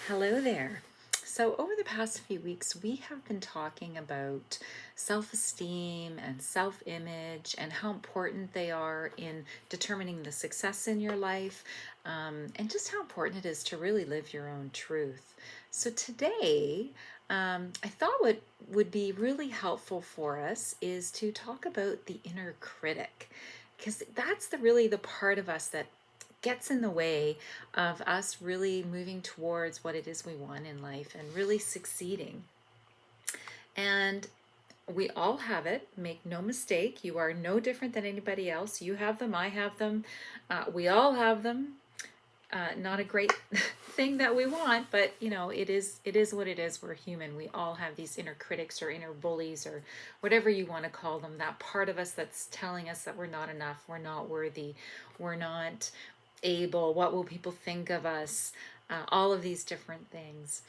Hello there. So, over the past few weeks, we have been talking about self esteem and self image and how important they are in determining the success in your life, and just how important it is to really live your own truth. So, today, I thought what would be really helpful for us is to talk about the inner critic, because that's really the part of us that gets in the way of us really moving towards what it is we want in life and really succeeding. And we all have it, make no mistake. You are no different than anybody else. You have them, I have them, we all have them. Not a great thing that we want, but it is what it is. We're human. We all have these inner critics or inner bullies or whatever you want to call them, that part of us that's telling us that we're not enough, we're not worthy, we're not able, what will people think of us, all of these different things.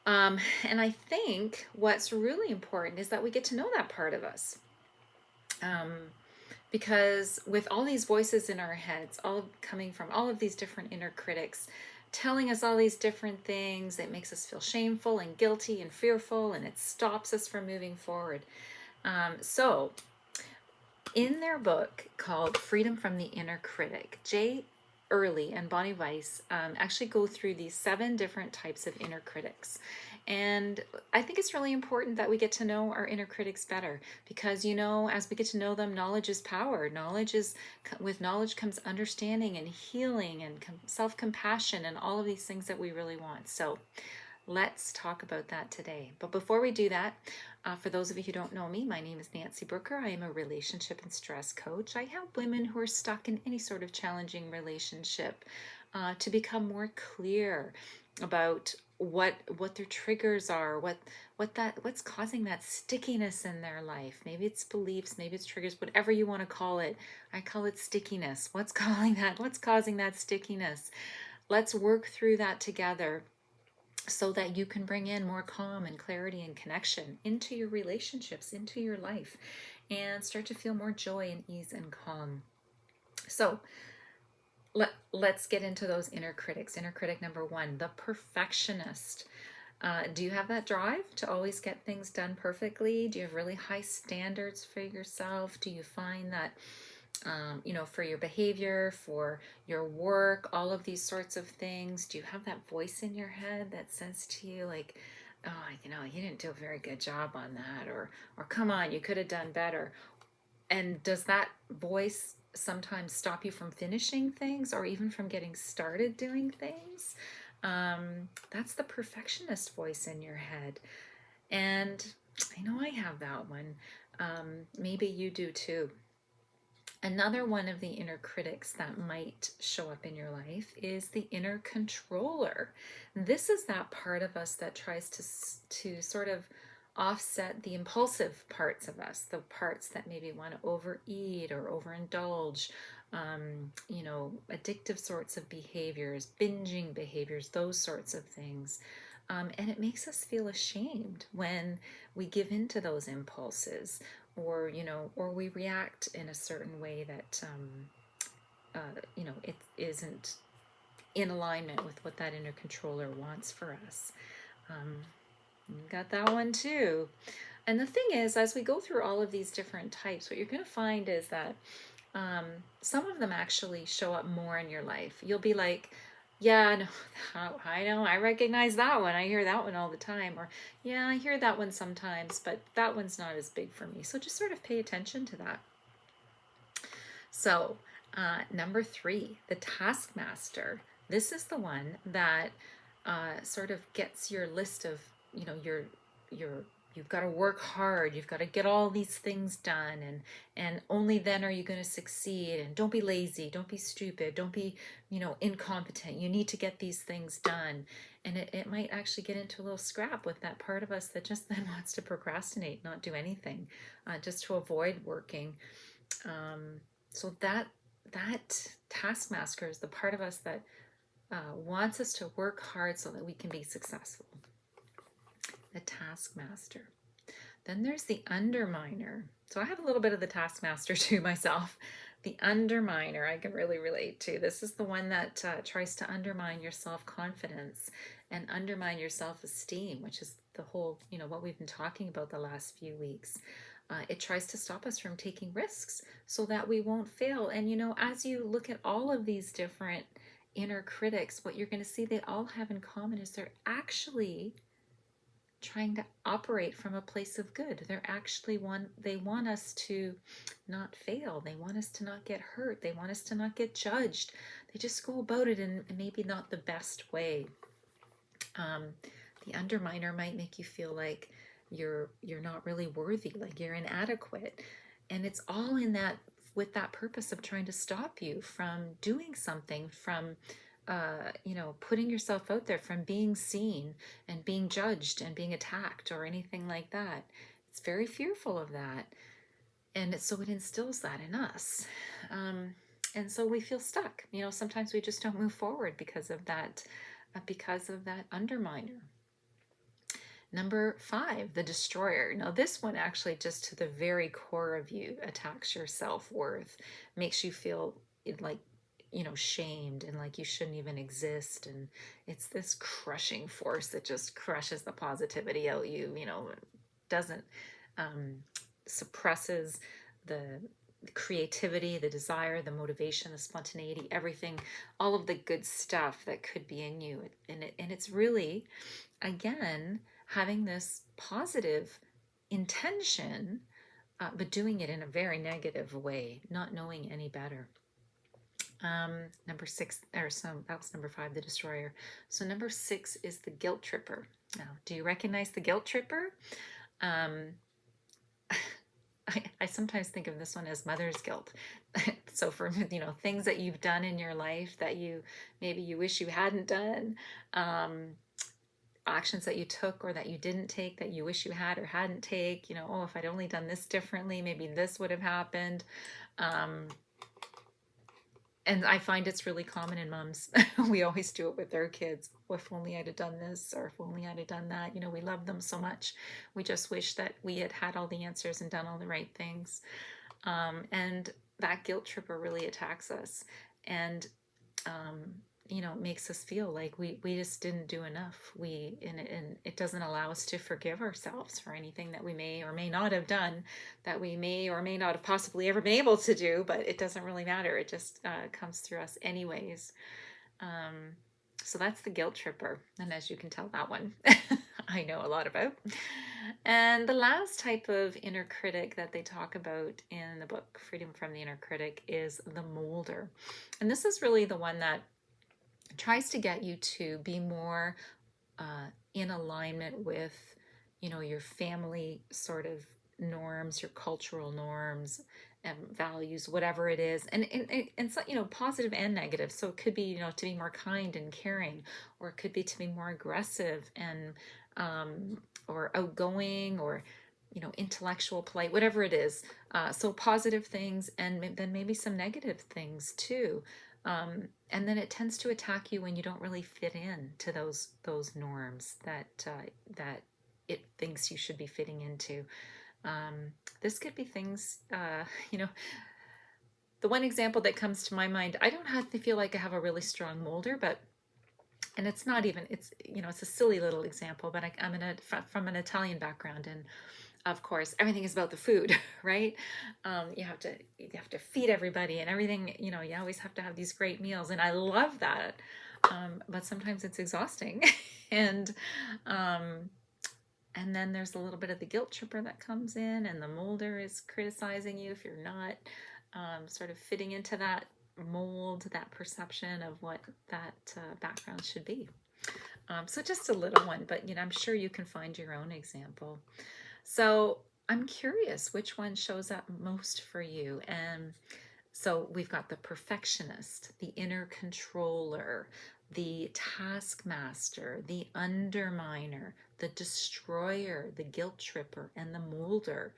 And I think what's really important is that we get to know that part of us. Because with all these voices in our heads, all coming from all of these different inner critics, telling us all these different things, it makes us feel shameful and guilty and fearful, and it stops us from moving forward. So in their book called Freedom from the Inner Critic, Earley and Bonnie Weiss actually go through these 7 different types of inner critics. And I think it's really important that we get to know our inner critics better, because, as we get to know them, knowledge is power. With knowledge comes understanding and healing and self-compassion and all of these things that we really want. So let's talk about that today. But before we do that, for those of you who don't know me, my name is Nancy Brooker. I am a relationship and stress coach. I help women who are stuck in any sort of challenging relationship to become more clear about what their triggers are, what's causing that stickiness in their life. Maybe it's beliefs, maybe it's triggers, whatever you want to call it. I call it stickiness. What's causing that stickiness? Let's work through that together, so that you can bring in more calm and clarity and connection into your relationships, into your life, and start to feel more joy and ease and calm. So let's get into those inner critics. Inner critic number 1, the perfectionist. Do you have that drive to always get things done perfectly? Do you have really high standards for yourself? Do you find that for your behavior, for your work, all of these sorts of things? Do you have that voice in your head that says to you, like, oh, you didn't do a very good job on that, or come on, you could have done better? And does that voice sometimes stop you from finishing things or even from getting started doing things? That's the perfectionist voice in your head. And I know I have that one. Maybe you do too. Another one of the inner critics that might show up in your life is the inner controller. This is that part of us that tries to sort of offset the impulsive parts of us, the parts that maybe want to overeat or overindulge, addictive sorts of behaviors, binging behaviors, those sorts of things. And it makes us feel ashamed when we give in to those impulses, or we react in a certain way that it isn't in alignment with what that inner controller wants for us. You got that one too. And the thing is, as we go through all of these different types, what you're going to find is that some of them actually show up more in your life. You'll be like, yeah, no, I know, I recognize that one. I hear that one all the time. Or, yeah, I hear that one sometimes, but that one's not as big for me. So just sort of pay attention to that. So, number 3, the taskmaster. This is the one that sort of gets your list of, you've got to work hard, you've got to get all these things done, and only then are you going to succeed. And don't be lazy, don't be stupid, don't be incompetent. You need to get these things done. And it might actually get into a little scrap with that part of us that just then wants to procrastinate, not do anything, just to avoid working. So that taskmaster is the part of us that wants us to work hard so that we can be successful. The taskmaster. Then there's the underminer. So I have a little bit of the taskmaster too myself. The underminer, I can really relate to. This is the one that tries to undermine your self-confidence and undermine your self-esteem, which is the whole, what we've been talking about the last few weeks. It tries to stop us from taking risks so that we won't fail. And, as you look at all of these different inner critics, what you're going to see they all have in common is they're actually trying to operate from a place of good. They want us to not fail. They want us to not get hurt. They want us to not get judged. They just go about it in maybe not the best way. The underminer might make you feel like you're not really worthy, like you're inadequate. And it's all in that, with that purpose of trying to stop you from doing something, from putting yourself out there, from being seen and being judged and being attacked or anything like that. It's very fearful of that. And so it instills that in us. And so we feel stuck. Sometimes we just don't move forward because of that underminer. Number 5, the destroyer. Now this one actually just to the very core of you attacks your self-worth, makes you feel like, shamed and like you shouldn't even exist. And it's this crushing force that just crushes the positivity out you, doesn't, suppresses the creativity, the desire, the motivation, the spontaneity, everything, all of the good stuff that could be in you. And it's really, again, having this positive intention, but doing it in a very negative way, not knowing any better. Number 6, that was number 5, the destroyer. So number 6 is the guilt tripper. Now, do you recognize the guilt tripper? I sometimes think of this one as mother's guilt. So for, things that you've done in your life that maybe you wish you hadn't done, actions that you took or that you didn't take that you wish you had or hadn't take, if I'd only done this differently, maybe this would have happened. And I find it's really common in moms. We always do it with their kids. If only I'd have done this, or if only I'd have done that. We love them so much. We just wish that we had all the answers and done all the right things. And that guilt tripper really attacks us. And, makes us feel like we just didn't do enough. And it doesn't allow us to forgive ourselves for anything that we may or may not have done, that we may or may not have possibly ever been able to do, but it doesn't really matter. It just comes through us anyways. So that's the guilt tripper. And as you can tell, that one I know a lot about. And the last type of inner critic that they talk about in the book, Freedom from the Inner Critic, is the molder. And this is really the one that tries to get you to be more in alignment with, your family sort of norms, your cultural norms and values, whatever it is. And so, positive and negative. So it could be, to be more kind and caring, or it could be to be more aggressive and, or outgoing, or, intellectual, polite, whatever it is. So positive things, and then maybe some negative things too. And then it tends to attack you when you don't really fit in to those norms that it thinks you should be fitting into. This could be things, the one example that comes to my mind, I don't have to feel like I have a really strong molder, and it's not even, it's a silly little example, but I'm from an Italian background, and of course, everything is about the food, right? You have to feed everybody and everything, you always have to have these great meals. And I love that. But sometimes it's exhausting. And then there's a little bit of the guilt tripper that comes in, and the molder is criticizing you if you're not sort of fitting into that mold, that perception of what that background should be. So just a little one, but I'm sure you can find your own example. So I'm curious which one shows up most for you. And so we've got the perfectionist, the inner controller, the taskmaster, the underminer, the destroyer, the guilt tripper, and the molder.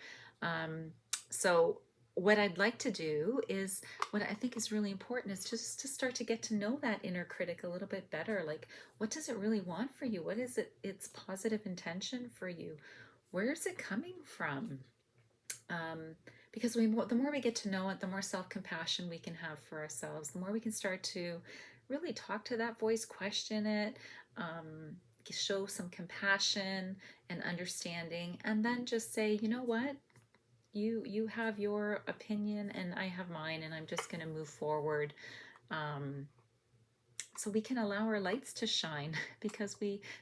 So what I'd like to do is, what I think is really important is just to start to get to know that inner critic a little bit better. Like, what does it really want for you? What is its positive intention for you? Where is it coming from? because the more we get to know it, the more self-compassion we can have for ourselves, the more we can start to really talk to that voice, question it, show some compassion and understanding, and then just say, you know what, you have your opinion and I have mine, and I'm just going to move forward. So we can allow our lights to shine, because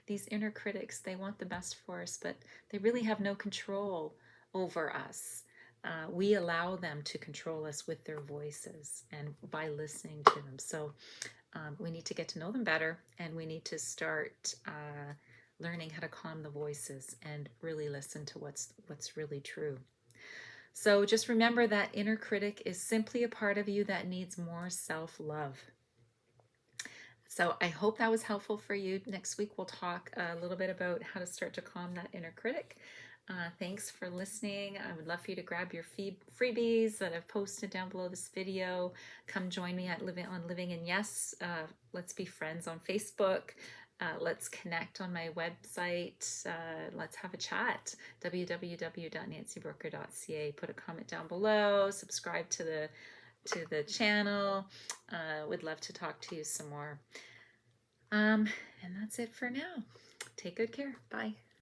these inner critics, they want the best for us, but they really have no control over us. We allow them to control us with their voices and by listening to them. So we need to get to know them better, and we need to start learning how to calm the voices and really listen to what's really true. So just remember that inner critic is simply a part of you that needs more self-love. So I hope that was helpful for you. Next week we'll talk a little bit about how to start to calm that inner critic. Thanks for listening. I would love for you to grab your freebies that I've posted down below this video. Come join me at Living in Yes. Let's be friends on Facebook. Let's connect on my website. Let's have a chat. www.nancybrooker.ca. Put a comment down below. Subscribe to the channel. Would love to talk to you some more. And that's it for now. Take good care. Bye.